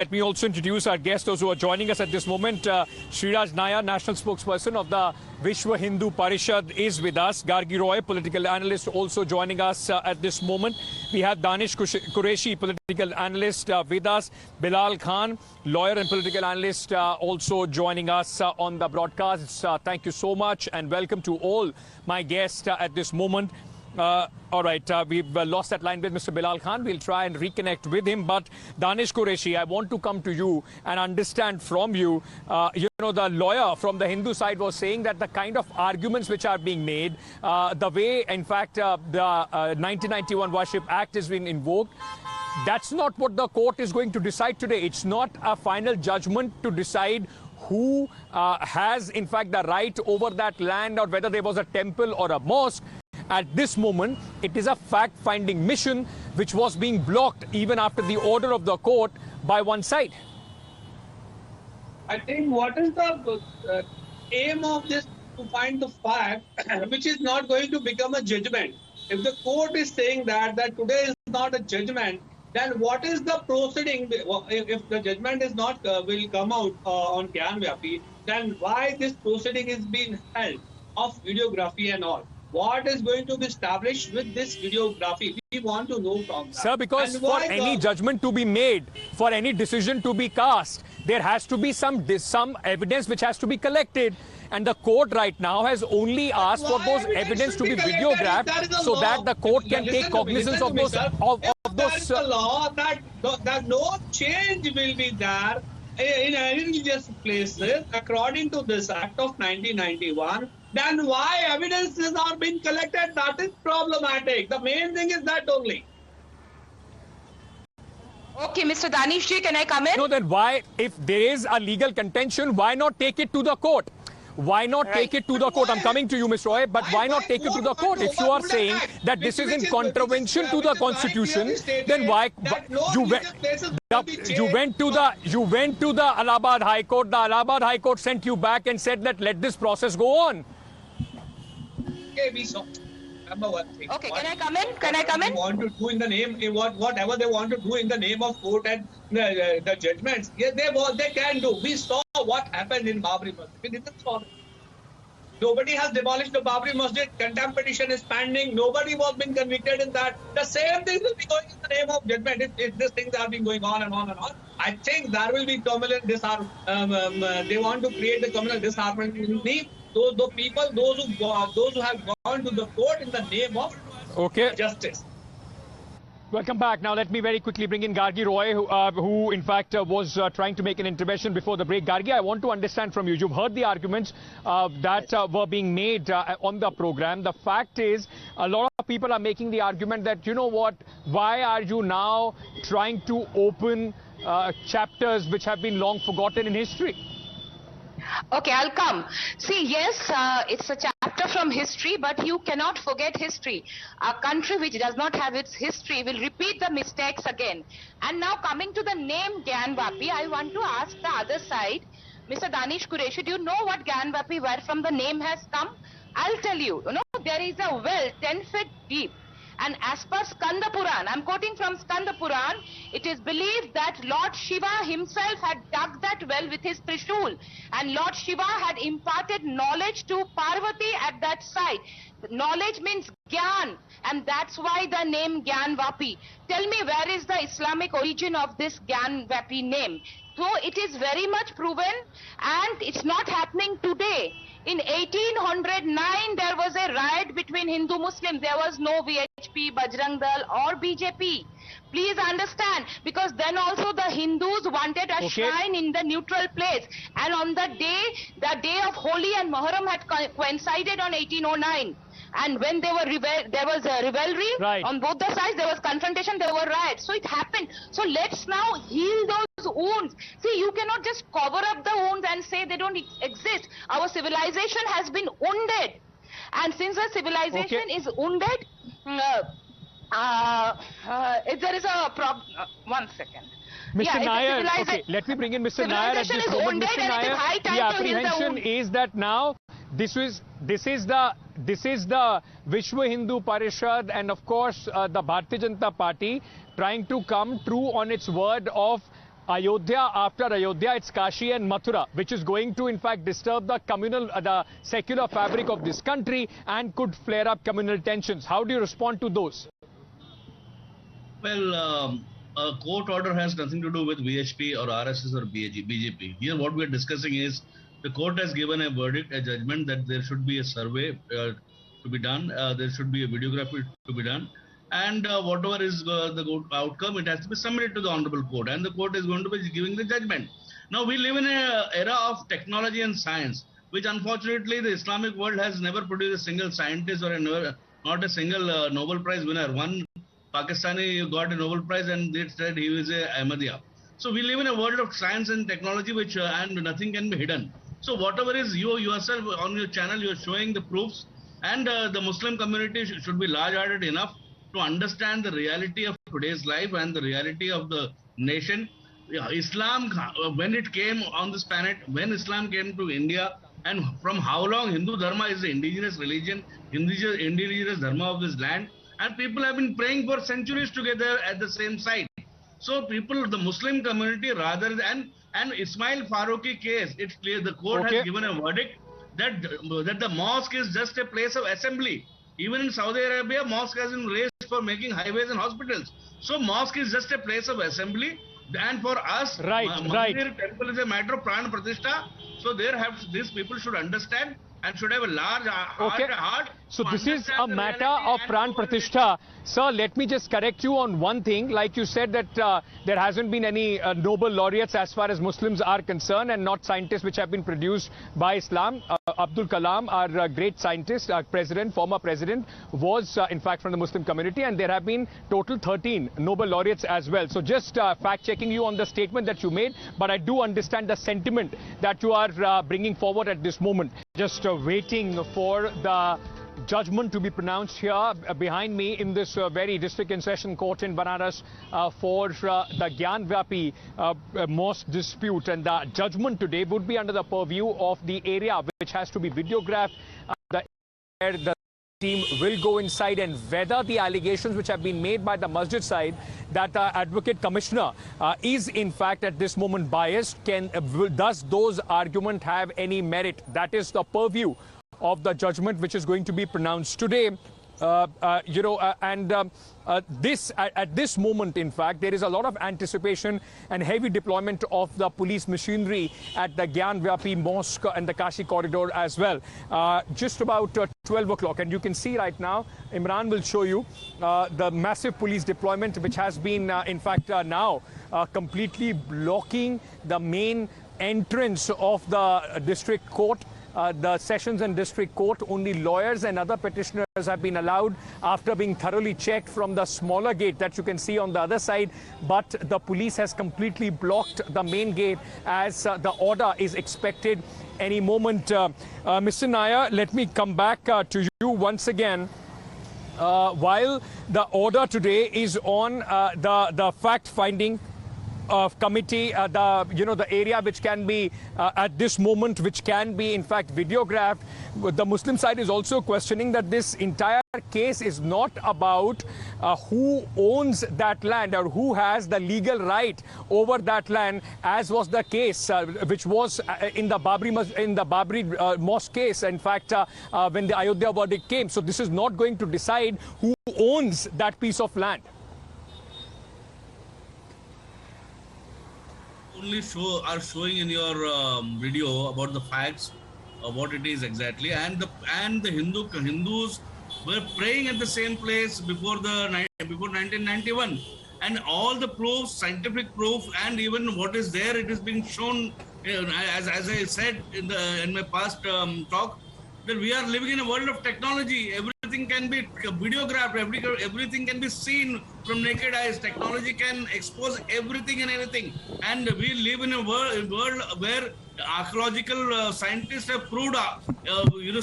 Let me also introduce our guests, those who are joining us at this moment. Sriraj Nair, national spokesperson of the Vishwa Hindu Parishad, is with us. Gargi Roy, political analyst, also joining us at this moment. We have Danish Qureshi, political analyst, with us. Bilal Khan, lawyer and political analyst, also joining us on the broadcast. Thank you so much and welcome to all my guests at this moment. All right, we've lost that line with Mr. Bilal Khan. We'll try and reconnect with him. But Danish Qureshi, I want to come to you and understand from you, the lawyer from the Hindu side was saying that the kind of arguments which are being made, the way, in fact, the 1991 Worship Act is being invoked, that's not what the court is going to decide today. It's not a final judgment to decide who has, in fact, the right over that land or whether there was a temple or a mosque. At this moment, it is a fact-finding mission which was being blocked even after the order of the court by one side. I think what is the aim of this to find the fact which is not going to become a judgment. If the court is saying that today is not a judgment, then what is the proceeding? If the judgment is not will come out on Gyanvapi, then why this proceeding is being held of videography and all? What is going to be established with this videography? We want to know from that. Sir, because for any judgment to be made, for any decision to be cast, there has to be some evidence which has to be collected. And the court right now has only asked for those evidence to be videographed so that the court can take cognizance of those. There is a law that no change will be there in any religious places according to this Act of 1991. Then why evidences are being collected? That is problematic. The main thing is that only. Okay, Mr. Danishji, can I come in? No, then why, if there is a legal contention, why not take it to the court? Why not take it to the court? I'm coming to you, Mr. Roy, but why not take it to the court? If you are saying that this is in contravention to the constitution, then why you went to the Allahabad High Court. The Allahabad High Court sent you back and said that let this process go on. Okay, we saw. Remember one thing. Okay, can I come in? Can I come in? Want to do in the name, whatever they want to do in the name of court and the judgments, yeah, they can do. We saw what happened in Babri Masjid. We didn't saw. Nobody has demolished the Babri Masjid. Contempt petition is pending. Nobody was being convicted in that. The same thing will be going in the name of judgment if these things are being going on and on and on. I think there will be communal disharmony. They want to create the communal disharmony. Those people, those who have gone to the court in the name of justice. Welcome back. Now let me very quickly bring in Gargi Roy, who in fact was trying to make an intervention before the break. Gargi, I want to understand from you. You've heard the arguments that were being made on the program. The fact is, a lot of people are making the argument that, you know what, why are you now trying to open chapters which have been long forgotten in history? Okay, I'll come. See, yes, it's a chapter from history, but you cannot forget history. A country which does not have its history will repeat the mistakes again. And now coming to the name Gyanvapi, I want to ask the other side, Mr. Danish Qureshi, do you know what Gyanvapi, where from the name has come? I'll tell you, there is a well 10 feet deep. And as per Skanda Puran, I'm quoting from Skanda Puran, it is believed that Lord Shiva himself had dug that well with his Trishul. And Lord Shiva had imparted knowledge to Parvati at that site. Knowledge means Gyan, and that's why the name Gyanvapi. Tell me, where is the Islamic origin of this Gyanvapi name? So it is very much proven, and it's not happening today. In 1809, there was a riot between Hindu-Muslims. There was no VHP, Bajrang Dal or BJP. Please understand, because then also the Hindus wanted a shrine in the neutral place. And on the day of Holi and Muharram had coincided on 1809. And when there was a rivalry on both the sides, there was confrontation, there were riots. So it happened. So let's now heal those wounds. See, you cannot just cover up the wounds and say they don't exist. Our civilization has been wounded. And since the civilization is wounded, if there is a problem, one second. Mr. Nair, let me bring in Mr. Nair at this moment. Mr. Nair, the apprehension is that now this is the Vishwa Hindu Parishad and of course the Bharatiya Janata Party trying to come true on its word of Ayodhya, after Ayodhya, it's Kashi and Mathura, which is going to, in fact, disturb the the secular fabric of this country and could flare up communal tensions. How do you respond to those? Well, a court order has nothing to do with VHP or RSS or BJP. Here, what we are discussing is the court has given a verdict, a judgment that there should be a survey to be done, there should be a videography to be done, and whatever is the outcome, it has to be submitted to the honorable court, and the court is going to be giving the judgment. Now, we live in an era of technology and science, which unfortunately the Islamic world has never produced a single scientist or not a single Nobel Prize winner. One Pakistani got a Nobel Prize and they said he was a Ahmadiyya. So we live in a world of science and technology, which and nothing can be hidden. So whatever is you yourself on your channel, you are showing the proofs, and the Muslim community should be large-hearted enough to understand the reality of today's life and the reality of the nation. Islam, when it came on this planet, when Islam came to India, and from how long Hindu Dharma is the indigenous religion, indigenous Dharma of this land, and people have been praying for centuries together at the same site. So people, the Muslim community, rather than, and Ismail Faruqi case, it's clear the court has given a verdict that the mosque is just a place of assembly. Even in Saudi Arabia, mosque has been raised for making highways and hospitals. So mosque is just a place of assembly. And for us, Mandir temple is a matter of Pran Pratishtha. So these people should understand and should have a large heart. So this is a matter of Pran Pratishtha. Sir, let me just correct you on one thing. Like you said that there hasn't been any Nobel laureates as far as Muslims are concerned, and not scientists which have been produced by Islam. Abdul Kalam, our great scientist, our president, former president, was in fact from the Muslim community, and there have been total 13 Nobel laureates as well. So just fact-checking you on the statement that you made, but I do understand the sentiment that you are bringing forward at this moment. Just waiting for the judgment to be pronounced here behind me in this very district in session court in Varanasi for the Gyanvapi mosque dispute, and the judgment today would be under the purview of the area which has to be videographed. The team will go inside, and whether the allegations which have been made by the Masjid side that Advocate Commissioner is in fact at this moment biased, does those arguments have any merit? That is the purview of the judgment which is going to be pronounced today. At this moment, in fact, there is a lot of anticipation and heavy deployment of the police machinery at the Gyanvapi Mosque and the Kashi corridor as well. Just about 12 o'clock, and you can see right now, Imran will show you the massive police deployment which has been, in fact, now completely blocking the main entrance of the district court. The Sessions and District Court. Only lawyers and other petitioners have been allowed after being thoroughly checked from the smaller gate that you can see on the other side. But the police has completely blocked the main gate as the order is expected any moment. Mr. Nair, let me come back to you once again. While the order today is on the fact-finding committee, the area which can be at this moment, which can be in fact videographed, the Muslim side is also questioning that this entire case is not about who owns that land or who has the legal right over that land, as was the case which was in the Babri mosque case, in fact, when the Ayodhya verdict came. So this is not going to decide who owns that piece of land. Only are showing in your video about the facts of what it is exactly, and the Hindus were praying at the same place before 1991, and all the proofs, scientific proof, and even what is there, it is being shown. As I said in my past talk, that we are living in a world of technology. Everything can be videographed, everything can be seen from naked eyes. Technology can expose everything and anything. And we live in a world where archaeological scientists have proved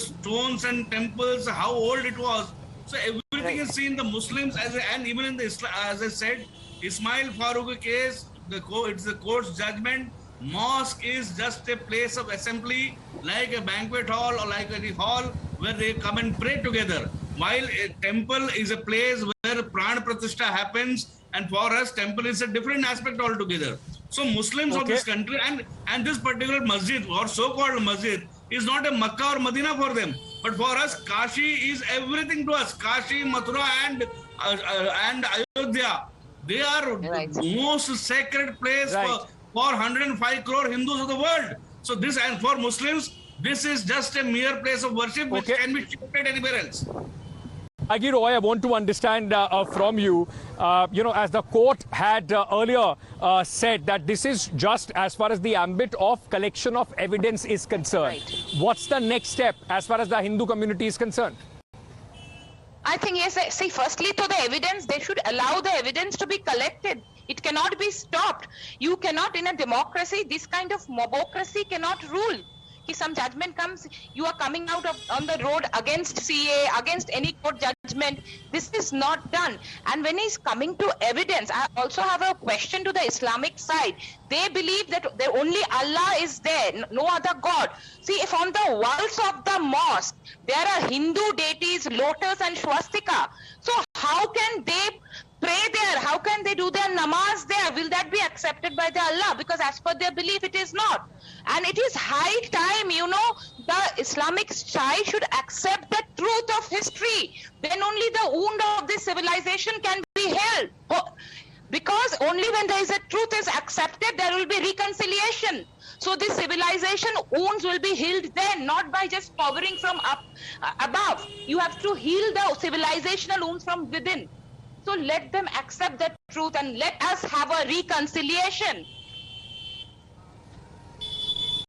stones and temples, how old it was. So everything is seen. The Muslims, and even in the Islam, as I said, Ismail Faruqi case, it's the court's judgment. Mosque is just a place of assembly, like a banquet hall or like any hall where they come and pray together. While a temple is a place where Pran Pratishtha happens, and for us, temple is a different aspect altogether. So Muslims of this country and this particular masjid or so-called masjid is not a Makkah or Medina for them. But for us, Kashi is everything to us. Kashi, Mathura and Ayodhya. They are most sacred place for 105 crore Hindus of the world. So this, and for Muslims, this is just a mere place of worship which can be shifted anywhere else. Gargi Roy, I want to understand from you, as the court had earlier said that this is just as far as the ambit of collection of evidence is concerned. What's the next step as far as the Hindu community is concerned? I think, yes, see, firstly, to the evidence, they should allow the evidence to be collected. It cannot be stopped. You cannot, in a democracy, this kind of mobocracy cannot rule. If some judgment comes, you are coming out on the road against CA, against any court judgment. This is not done. And when he's coming to evidence, I also have a question to the Islamic side. They believe that only Allah is there, no other God. See, if on the walls of the mosque, there are Hindu deities, lotus and swastika. So how can they pray there? How can they do their namaz there? Will that be accepted by the Allah? Because as per their belief, it is not. And it is high time, the Islamic side should accept the truth of history. Then only the wound of this civilization can be held. Because only when there is a truth is accepted, there will be reconciliation. So this civilization wounds will be healed then, not by just hovering from above. You have to heal the civilizational wounds from within. So let them accept the truth and let us have a reconciliation.